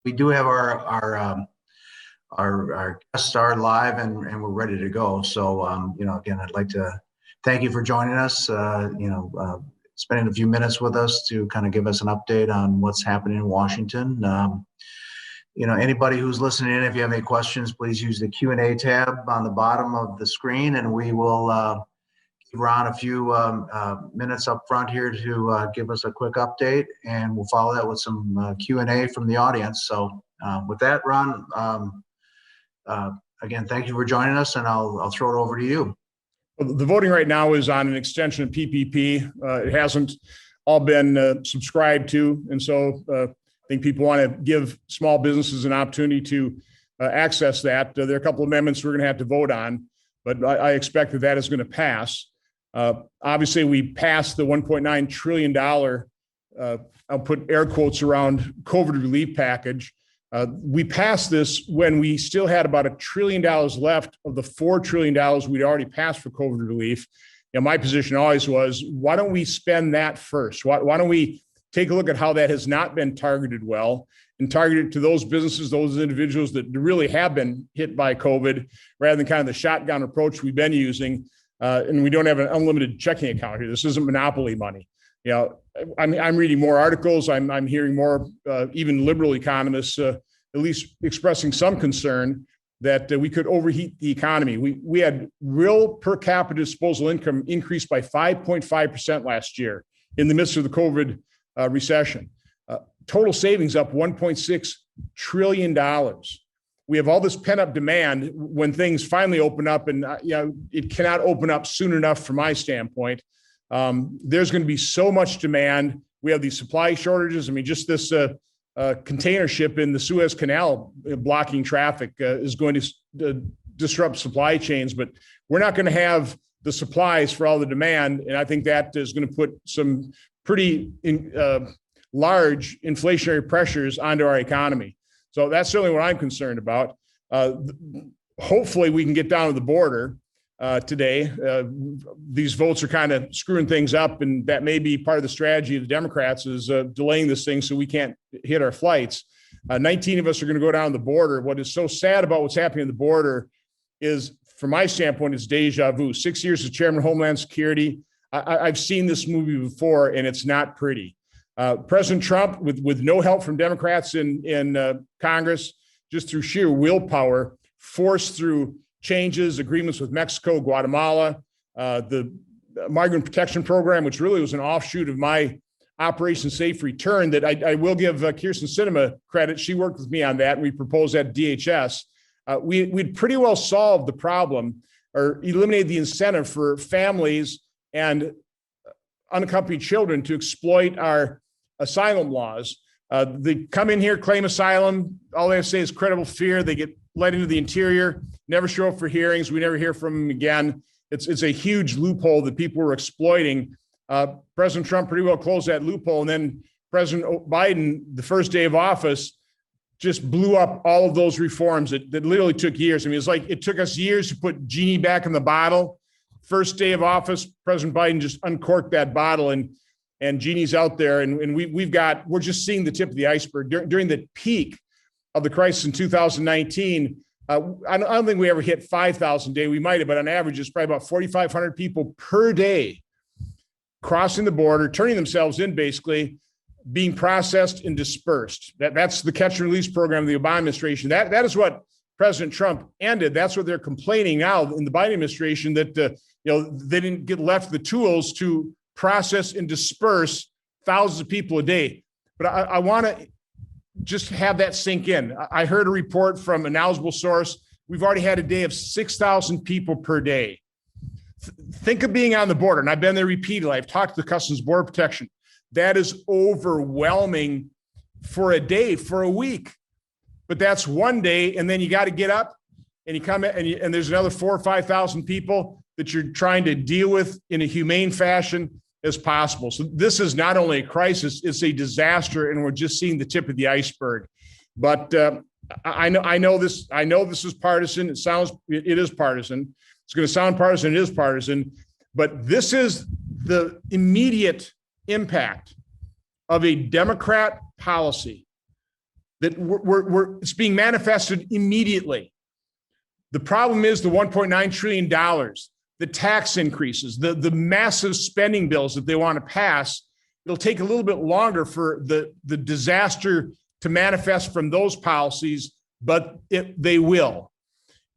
we do have our guest star live and we're ready to go. So, again, I'd like to thank you for joining us, spending a few minutes with us to kind of give us an update on what's happening in Washington. Anybody who's listening in, if you have any questions, please use the Q&A tab on the bottom of the screen, and we will give Ron a few minutes up front here to give us a quick update, and we'll follow that with some Q&A from the audience. So with that, Ron, again, thank you for joining us, and I'll throw it over to you. Well, the voting right now is on an extension of PPP. It hasn't all been subscribed to, and so I think people want to give small businesses an opportunity to access that. There are a couple of amendments we're going to have to vote on, but I expect that is going to pass. Obviously, we passed the $1.9 trillion, I'll put air quotes around, COVID relief package. We passed this when we still had about $1 trillion left of the $4 trillion we'd already passed for COVID relief. My position always was, why don't we spend that first? Why don't we take a look at how that has not been targeted well and target it to those businesses, those individuals that really have been hit by COVID, rather than kind of the shotgun approach we've been using. And we don't have an unlimited checking account here. This isn't monopoly money. I'm reading more articles. I'm hearing more, even liberal economists, at least expressing some concern that we could overheat the economy. We had real per capita disposable income increased by 5.5% last year in the midst of the COVID recession. Total savings up $1.6 trillion. We have all this pent up demand when things finally open up, and it cannot open up soon enough from my standpoint. There's going to be so much demand. We have these supply shortages. I mean, just this container ship in the Suez Canal blocking traffic is going to disrupt supply chains, but we're not going to have the supplies for all the demand. And I think that is going to put some pretty large inflationary pressures onto our economy. So that's certainly what I'm concerned about. Hopefully we can get down to the border today. These votes are kind of screwing things up, and that may be part of the strategy of the Democrats is delaying this thing so we can't hit our flights. 19 of us are going to go down the border. What is so sad about what's happening at the border is, from my standpoint, it's deja vu. 6 years as chairman of Homeland Security, I've seen this movie before, and it's not pretty. President Trump, with no help from Democrats in Congress, just through sheer willpower, forced through changes, agreements with Mexico, Guatemala, the Migrant Protection Program, which really was an offshoot of my Operation Safe Return, that I will give Kyrsten Sinema credit. She worked with me on that, and we proposed that DHS. We'd pretty well solved the problem, or eliminated the incentive for families and unaccompanied children to exploit our asylum laws. They come in here, claim asylum. All they have to say is credible fear. They get let into the interior, never show up for hearings. We never hear from them again. It's a huge loophole that people were exploiting. President Trump pretty well closed that loophole. And then President Biden, the first day of office, just blew up all of those reforms that literally took years. I mean, it's like it took us years to put genie back in the bottle. First day of office, President Biden just uncorked that bottle, and genie's out there. And we're just seeing the tip of the iceberg. During the peak of the crisis in 2019, I don't think we ever hit 5,000 a day. We might have, but on average, it's probably about 4,500 people per day crossing the border, turning themselves in, basically being processed and dispersed. That's the catch and release program of the Obama administration. That is what President Trump ended. That's what they're complaining now in the Biden administration, that they didn't get left the tools to process and disperse thousands of people a day. But I want to just have that sink in. I heard a report from a knowledgeable source. We've already had a day of 6,000 people per day. Think of being on the border, and I've been there repeatedly. I've talked to the Customs Border Protection. That is overwhelming for a day, for a week. But that's one day, and then you got to get up and you come in, and there's another 4,000 or 5,000 people that you're trying to deal with in a humane fashion as possible. So this is not only a crisis, it's a disaster, and we're just seeing the tip of the iceberg. But I know this is partisan. It is partisan. It's going to sound partisan. It is partisan. But this is the immediate impact of a Democrat policy that it's being manifested immediately. The problem is the $1.9 trillion, the tax increases, the massive spending bills that they want to pass. It'll take a little bit longer for the disaster to manifest from those policies, but they will.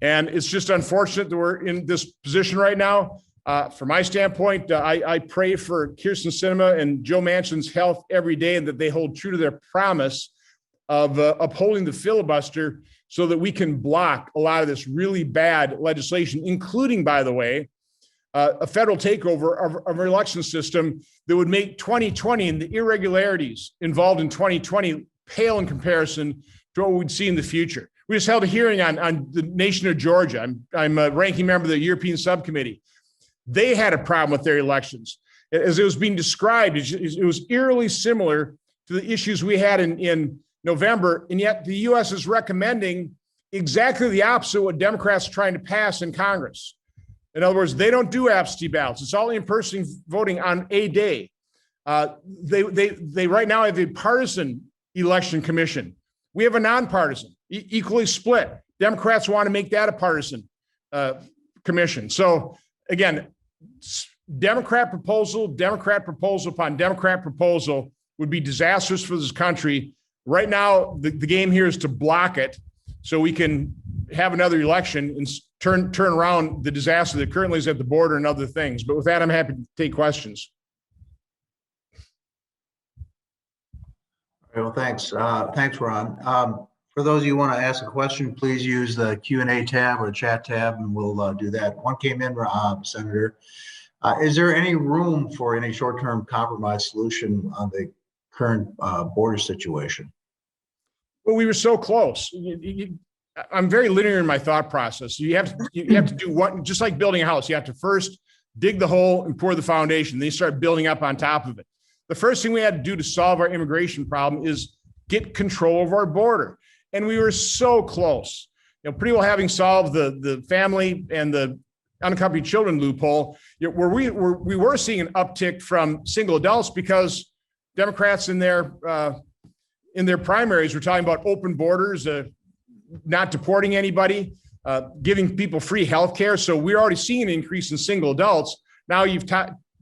And it's just unfortunate that we're in this position right now. From my standpoint, I pray for Kyrsten Sinema and Joe Manchin's health every day, and that they hold true to their promise of upholding the filibuster so that we can block a lot of this really bad legislation, including, by the way, a federal takeover of our election system that would make 2020 and the irregularities involved in 2020 pale in comparison to what we'd see in the future. We just held a hearing on the nation of Georgia. I'm a ranking member of the European subcommittee. They had a problem with their elections. As it was being described, it was eerily similar to the issues we had in November, and yet the U.S. is recommending exactly the opposite of what Democrats are trying to pass in Congress. In other words, they don't do absentee ballots. It's all in-person voting on a day. They right now have a partisan election commission. We have a nonpartisan, equally split. Democrats want to make that a partisan commission. So again, Democrat proposal upon Democrat proposal would be disastrous for this country. Right now, the game here is to block it so we can have another election and turn around the disaster that currently is at the border and other things. But with that, I'm happy to take questions. Well, thanks. Thanks, Ron. For those of you who want to ask a question, please use the Q&A tab or chat tab, and we'll do that. One came in, Senator. Is there any room for any short-term compromise solution on the current border situation? Well, we were so close. I'm very linear in my thought process. You have to do one, just like building a house. You have to first dig the hole and pour the foundation. Then you start building up on top of it. The first thing we had to do to solve our immigration problem is get control of our border. And we were so close. Pretty well having solved the family and the unaccompanied children loophole, where we were seeing an uptick from single adults because Democrats in their primaries were talking about open borders, not deporting anybody, giving people free health care. So we're already seeing an increase in single adults. Now you've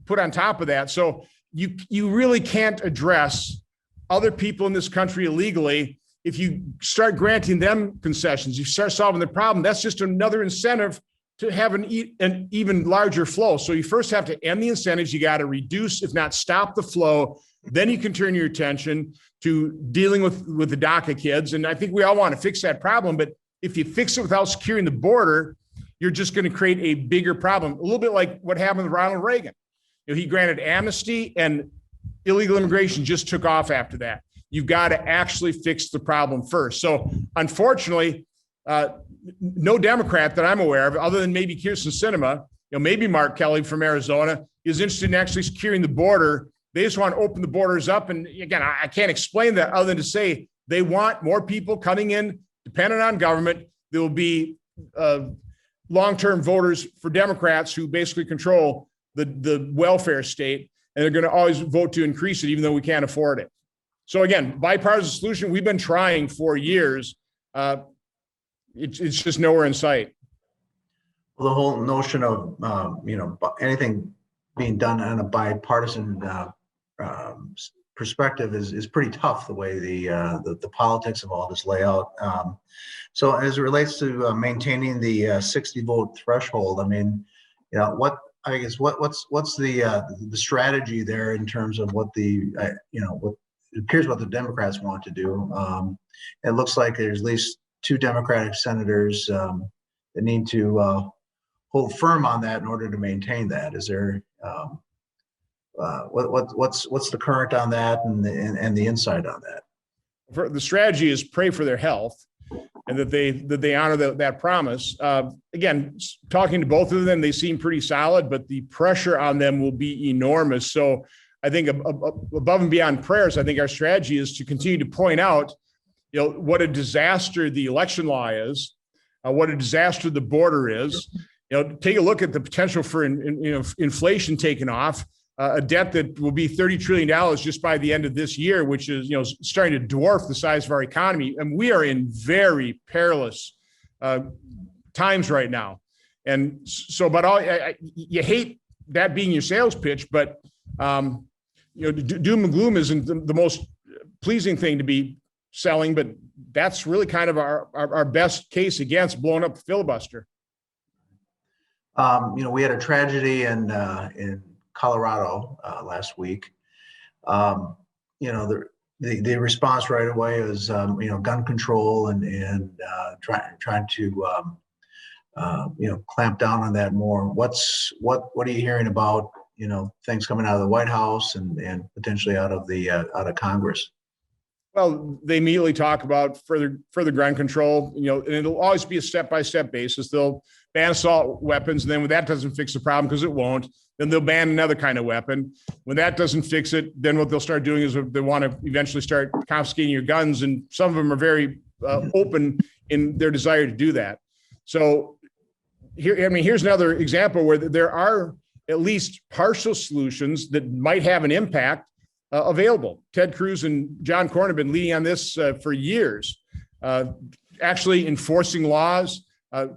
put on top of that. So you really can't address other people in this country illegally if you start granting them concessions. You start solving the problem. That's just another incentive to have an even larger flow. So you first have to end the incentives. You got to reduce, if not stop, the flow. Then you can turn your attention to dealing with the DACA kids. And I think we all want to fix that problem. But if you fix it without securing the border, you're just going to create a bigger problem. A little bit like what happened with Ronald Reagan. He granted amnesty and illegal immigration just took off after that. You've got to actually fix the problem first. So unfortunately, no Democrat that I'm aware of, other than maybe Kyrsten Sinema, maybe Mark Kelly from Arizona, is interested in actually securing the border. They just want to open the borders up. And again, I can't explain that other than to say they want more people coming in, dependent on government. There will be long-term voters for Democrats who basically control the welfare state, and they're going to always vote to increase it, even though we can't afford it. So again, bipartisan solution, we've been trying for years. It's just nowhere in sight. Well, the whole notion of, anything being done on a bipartisan perspective is pretty tough, the way the politics of all this lay out. So as it relates to maintaining the 60 vote threshold, what's the strategy there in terms of what what it appears what the Democrats want to do? It looks like there's at least 2 Democratic senators that need to hold firm on that in order to maintain that. Is there what's the current on that and the insight on that? The strategy is pray for their health and that they honor that promise. Again, talking to both of them, they seem pretty solid, but the pressure on them will be enormous. So I think above and beyond prayers, I think our strategy is to continue to point out, what a disaster the election law is, what a disaster the border is. Take a look at the potential for inflation taking off. a debt that will be $30 trillion just by the end of this year, which is, starting to dwarf the size of our economy. And we are in very perilous times right now. And so, but you hate that being your sales pitch, but doom and gloom isn't the most pleasing thing to be selling, but that's really kind of our best case against blowing up the filibuster. We had a tragedy in Colorado last week. The response right away is gun control and trying to clamp down on that more. What are you hearing about things coming out of the White House and potentially out of Congress? Well, they immediately talk about further gun control, and it'll always be a step-by-step basis. They'll ban assault weapons, and then when that doesn't fix the problem, because it won't, then they'll ban another kind of weapon. When that doesn't fix it, then what they'll start doing is they want to eventually start confiscating your guns, and some of them are very open in their desire to do that. So here's another example where there are at least partial solutions that might have an impact available. Ted Cruz and John Cornyn have been leading on this for years, actually enforcing laws,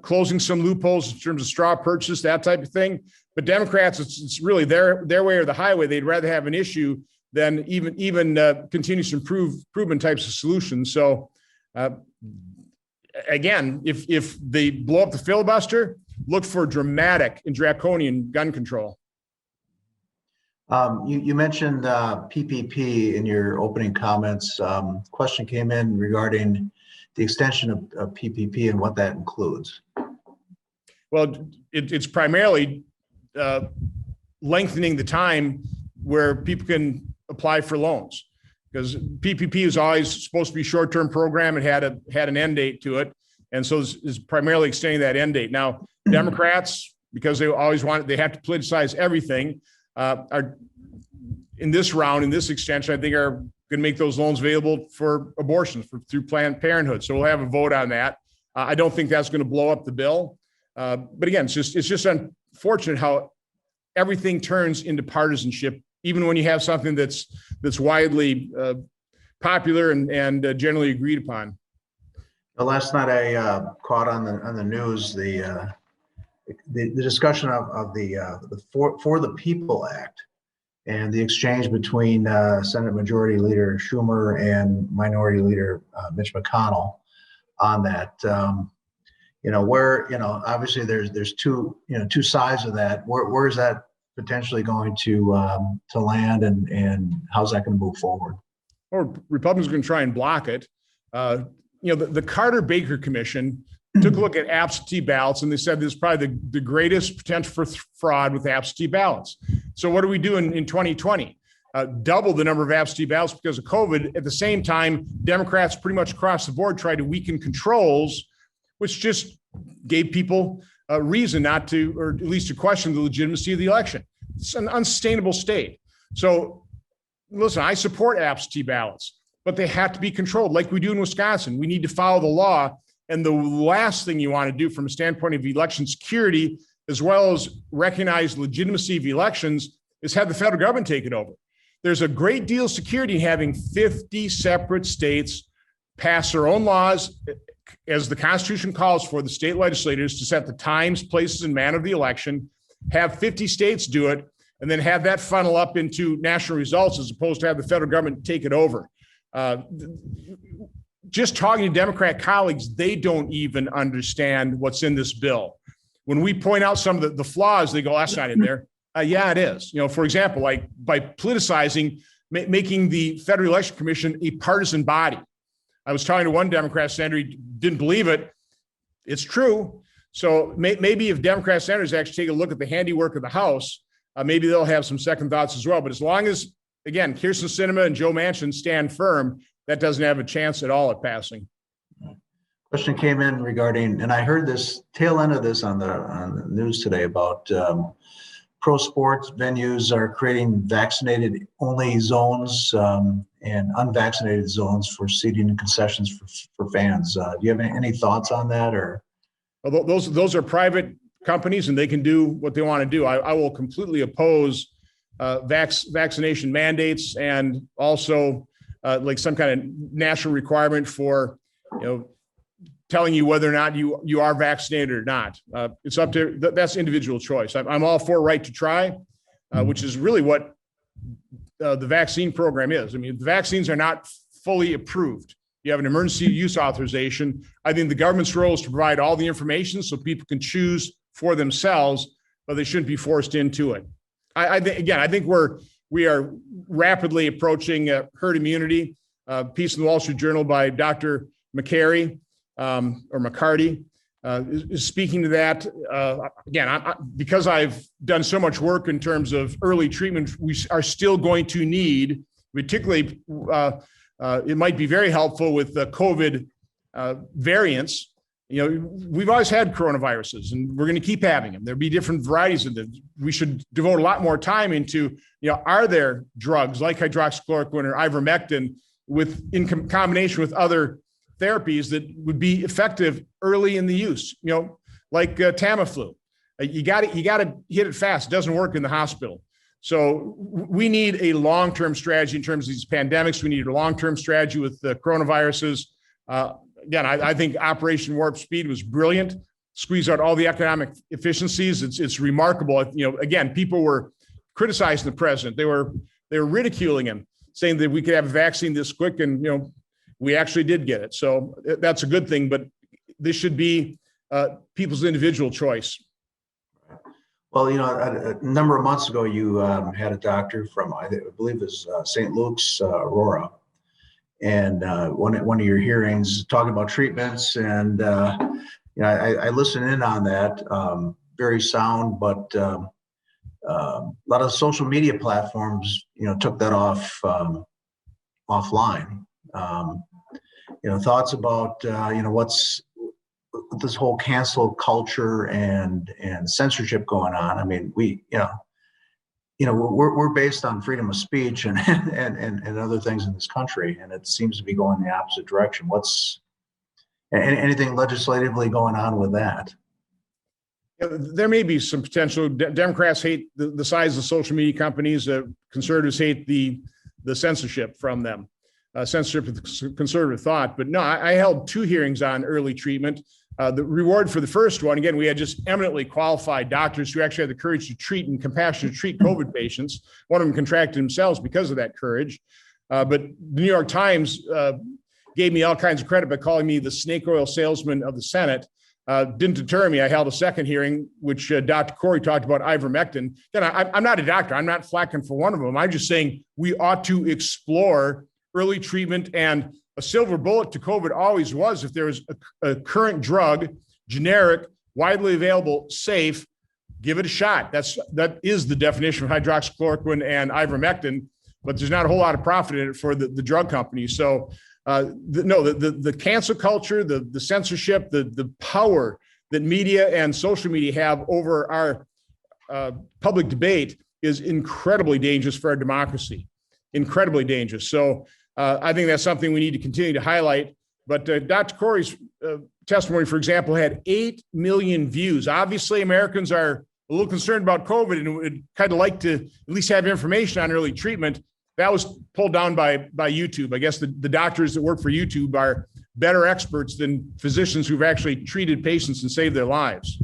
closing some loopholes in terms of straw purchase, that type of thing. But Democrats, it's really their way or the highway. They'd rather have an issue than even continuous improvement types of solutions. So again, if they blow up the filibuster, look for dramatic and draconian gun control. You mentioned PPP in your opening comments. Question came in regarding the extension of PPP and what that includes. Well, it's primarily lengthening the time where people can apply for loans, because PPP is always supposed to be a short-term program. It had an end date to it, and so is primarily extending that end date. Now, Democrats, because they have to politicize everything, are in this round, in this extension, I think are going to make those loans available for abortions through Planned Parenthood. So we'll have a vote on that. I don't think that's going to blow up the bill. But again, it's just unfortunate how everything turns into partisanship, even when you have something that's widely popular and generally agreed upon. Well, last night I caught on the news the discussion of the For the People Act and the exchange between Senate Majority Leader Schumer and Minority Leader Mitch McConnell on that. Obviously there's two sides of that. Where is that potentially going to land, and how's that going to move forward? Or Republicans are going to try and block it. The Carter-Baker Commission took a look at absentee ballots, and they said there's probably the greatest potential for fraud with absentee ballots. So what do we do in 2020? Double the number of absentee ballots because of COVID. At the same time, Democrats pretty much across the board tried to weaken controls, which just gave people a reason not to, or at least to question the legitimacy of the election. It's an unsustainable state. So listen, I support absentee ballots, but they have to be controlled like we do in Wisconsin. We need to follow the law. And the last thing you want to do from a standpoint of election security, as well as recognize legitimacy of elections, is have the federal government take it over. There's a great deal of security in having 50 separate states pass their own laws, as the Constitution calls for the state legislators to set the times, places, and manner of the election, have 50 states do it, and then have that funnel up into national results as opposed to have the federal government take it over. Just talking to Democrat colleagues, they don't even understand what's in this bill. When we point out some of the flaws, they go, that's not in there. Yeah, it is. For example, like by politicizing, making the Federal Election Commission a partisan body. I was talking to one Democrat senator, he didn't believe it. It's true. So maybe if Democrat senators actually take a look at the handiwork of the House, maybe they'll have some second thoughts as well. But as long as, again, Kyrsten Sinema and Joe Manchin stand firm, that doesn't have a chance at all at passing. Question came in regarding, and I heard this tail end of this on the news today about pro sports venues are creating vaccinated only zones and unvaccinated zones for seating and concessions for fans. Do you have any thoughts on that? Or well, those are private companies and they can do what they want to do. I will completely oppose vaccination mandates and also like some kind of national requirement for, telling you whether or not you are vaccinated or not. It's up to, that's individual choice. I'm all for right to try, which is really what the vaccine program is. I mean, the vaccines are not fully approved. You have an emergency use authorization. I think the government's role is to provide all the information so people can choose for themselves, but they shouldn't be forced into it. I think we are rapidly approaching herd immunity. Piece in the Wall Street Journal by Dr. McCarty or McCarty is speaking to that. Because I've done so much work in terms of early treatment, we are still going to need, particularly, it might be very helpful with the COVID variants. We've always had coronaviruses and we're going to keep having them. There'll be different varieties of them. We should devote a lot more time into, are there drugs like hydroxychloroquine or ivermectin in combination with other therapies that would be effective early in the use, like Tamiflu. You got to hit it fast. It doesn't work in the hospital. So we need a long-term strategy in terms of these pandemics. We need a long-term strategy with the coronaviruses. I think Operation Warp Speed was brilliant. Squeeze out all the economic efficiencies. It's remarkable. People were criticizing the president. They were ridiculing him, saying that we could have a vaccine this quick, and we actually did get it. So that's a good thing. But this should be people's individual choice. Well, a number of months ago, you had a doctor from, I believe it was St. Luke's, Aurora. And one of your hearings talking about treatments, and I listened in on that. Very sound, but a lot of social media platforms, took that offline. Thoughts about what's this whole cancel culture and censorship going on. I mean, we're based on freedom of speech and other things in this country, and it seems to be going the opposite direction. What's anything legislatively going on with that? There may be some potential. Democrats hate the size of social media companies. Conservatives hate the censorship from them. Censorship of conservative thought. But no, I held 2 hearings on early treatment. The reward for the first one, again, we had just eminently qualified doctors who actually had the courage to treat and compassion to treat COVID patients. One of them contracted themselves because of that courage. But the New York Times gave me all kinds of credit by calling me the snake oil salesman of the Senate. Didn't deter me. I held a second hearing, which Dr. Corey talked about ivermectin. I'm not a doctor. I'm not flacking for one of them. I'm just saying we ought to explore early treatment, and a silver bullet to COVID always was, if there was a current drug, generic, widely available, safe, give it a shot. That is the definition of hydroxychloroquine and ivermectin, but there's not a whole lot of profit in it for the drug companies. So the cancel culture, the censorship, the power that media and social media have over our public debate is incredibly dangerous for our democracy, incredibly dangerous. So I think that's something we need to continue to highlight. But Dr. Corey's testimony, for example, had 8 million views. Obviously, Americans are a little concerned about COVID and would kind of like to at least have information on early treatment. That was pulled down by YouTube. I guess the doctors that work for YouTube are better experts than physicians who've actually treated patients and saved their lives.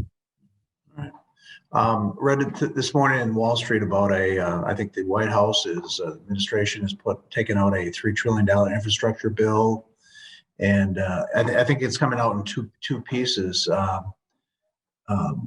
Read it this morning in Wall Street about I think the White House's administration has taken out a $3 trillion infrastructure bill, and I think it's coming out in two pieces.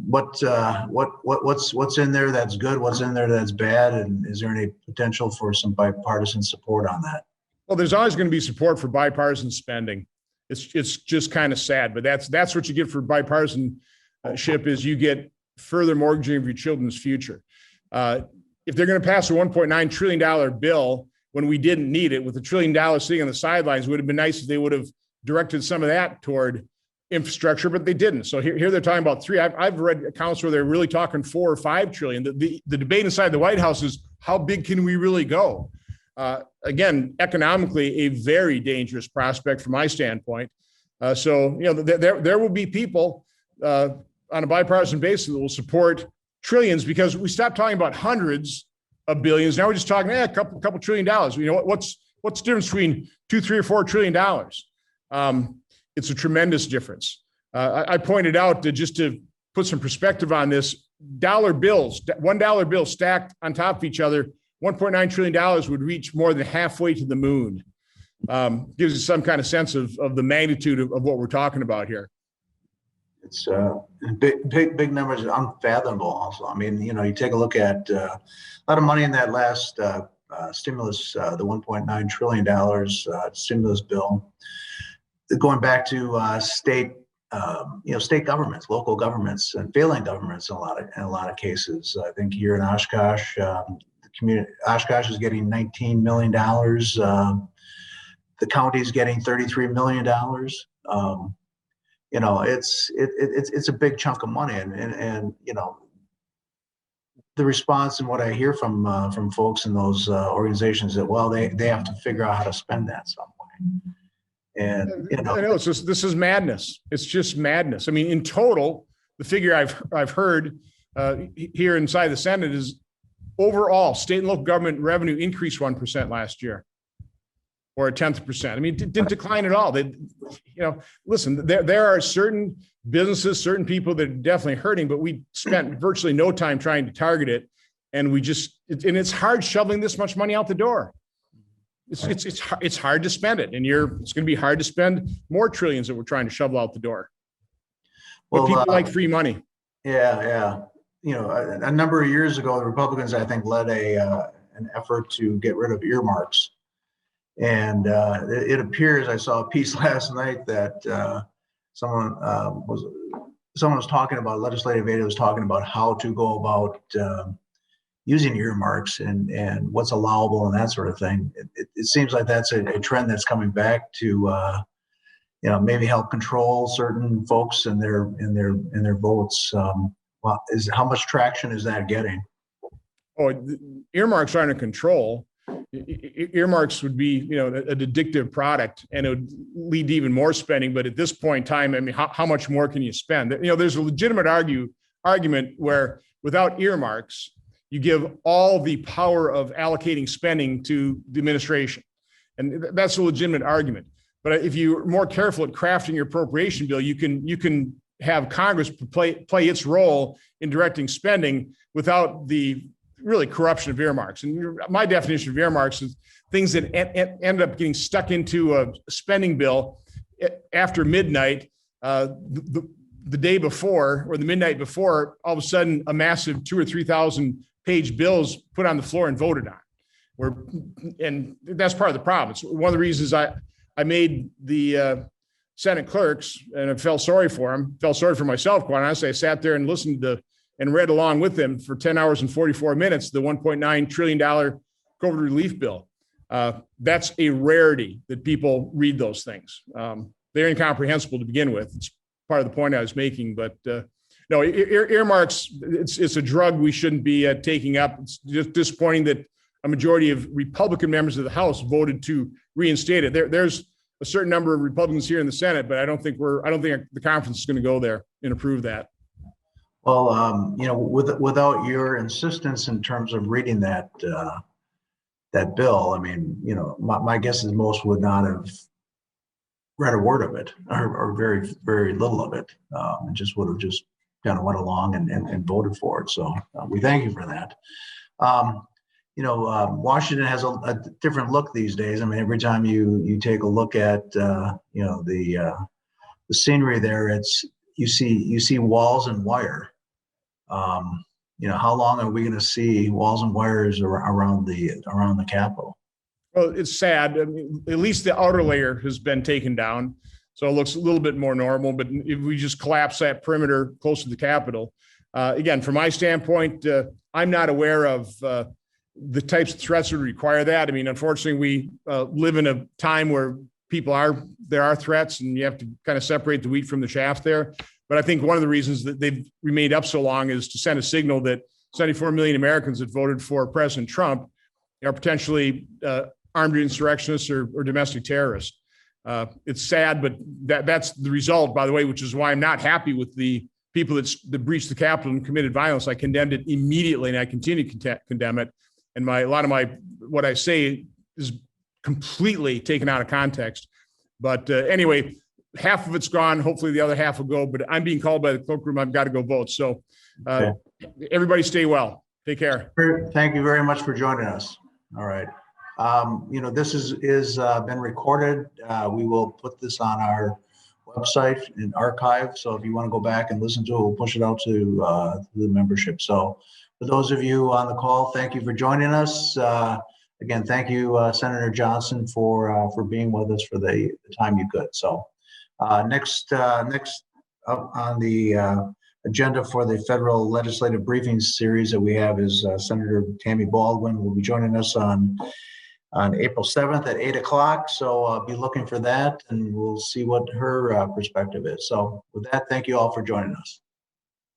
What's in there that's good? What's in there that's bad? And is there any potential for some bipartisan support on that? Well, there's always going to be support for bipartisan spending. It's just kind of sad, but that's what you get for bipartisanship is you get further mortgaging of your children's future. If they're going to pass a $1.9 trillion bill when we didn't need it, with $1 trillion sitting on the sidelines, it would have been nice if they would have directed some of that toward infrastructure, but they didn't. So here they're talking about 3. I've read accounts where they're really talking 4 or 5 trillion. The debate inside the White House is how big can we really go? Again, economically, a very dangerous prospect from my standpoint. So there will be people on a bipartisan basis that will support trillions, because we stopped talking about hundreds of billions. Now we're just talking a couple trillion dollars. You know what's the difference between 2, 3, or 4 trillion dollars? It's a tremendous difference. I pointed out that just to put some perspective on this, dollar bills, $1 bill stacked on top of each other, $1.9 trillion would reach more than halfway to the moon. Gives you some kind of sense of the magnitude of what we're talking about here. It's big numbers, unfathomable also. I mean, you take a look at a lot of money in that last stimulus, the $1.9 trillion stimulus bill, going back to state governments, local governments, and failing governments in a lot of cases. I think here in Oshkosh, Oshkosh is getting $19 million. The county is getting $33 million. It's a big chunk of money, and the response and what I hear from folks in those organizations that, well, they have to figure out how to spend that some way. And I know this is madness. It's just madness. I mean, in total, the figure I've heard here inside the Senate is overall state and local government revenue increased 1% last year, or 0.1%. I mean, it didn't decline at all. Listen, there are certain businesses, certain people that are definitely hurting, but we spent virtually no time trying to target it, and it's hard shoveling this much money out the door. It's hard to spend it, and it's going to be hard to spend more trillions that we're trying to shovel out the door. But people like free money. Yeah. A number of years ago, the Republicans, I think, led an effort to get rid of earmarks. And it appears, I saw a piece last night that someone was talking about, legislative aid was talking about how to go about using earmarks and what's allowable and that sort of thing. It seems like that's a trend that's coming back to maybe help control certain folks and their votes. How much traction is that getting? Oh, earmarks aren't a control. Earmarks would be, an addictive product, and it would lead to even more spending. But at this point in time, I mean, how much more can you spend? There's a legitimate argument where without earmarks, you give all the power of allocating spending to the administration, and that's a legitimate argument. But if you're more careful at crafting your appropriation bill, you can have Congress play its role in directing spending without the really corruption of earmarks. And my definition of earmarks is things that end up getting stuck into a spending bill after midnight, the day before or the midnight before, all of a sudden a massive 2,000 or 3,000 page bills put on the floor and voted on. And that's part of the problem. It's one of the reasons I made the Senate clerks, and I felt sorry for them, felt sorry for myself, quite honestly. I sat there and listened to and read along with them for 10 hours and 44 minutes, the $1.9 trillion COVID relief bill. That's a rarity that people read those things. They're incomprehensible to begin with. It's part of the point I was making, but no, earmarks, it's a drug we shouldn't be taking up. It's just disappointing that a majority of Republican members of the House voted to reinstate it. There's a certain number of Republicans here in the Senate, but I don't think the conference is going to go there and approve that. Well, without your insistence in terms of reading that bill, I mean, my guess is most would not have read a word of it, or very, very little of it, and just would have just kind of went along and voted for it. So we thank you for that. Washington has a different look these days. I mean, every time you take a look at the scenery there, you see walls and wire. How long are we going to see walls and wires around the Capitol? Well, it's sad. I mean, at least the outer layer has been taken down, so it looks a little bit more normal. But if we just collapse that perimeter close to the Capitol, again, from my standpoint, I'm not aware of the types of threats that would require that. I mean, unfortunately, we live in a time where there are threats, and you have to kind of separate the wheat from the chaff there. But I think one of the reasons that they've remained up so long is to send a signal that 74 million Americans that voted for President Trump are potentially armed insurrectionists or domestic terrorists. It's sad, but that's the result, by the way, which is why I'm not happy with the people that breached the Capitol and committed violence. I condemned it immediately, and I continue to condemn it. and a lot of what I say is completely taken out of context. But anyway, half of it's gone. Hopefully the other half will go, but I'm being called by the cloakroom. I've got to go vote. So everybody stay well. Take care. Thank you very much for joining us. All right. This is been recorded. We will put this on our website and archive. So if you want to go back and listen to it, we'll push it out to the membership. So for those of you on the call, thank you for joining us. Again, thank you, Senator Johnson, for being with us for the time you could. So next up on the agenda for the federal legislative briefing series that we have is Senator Tammy Baldwin will be joining us on April 7th at 8 o'clock. So be looking for that, and we'll see what her perspective is. So with that, thank you all for joining us.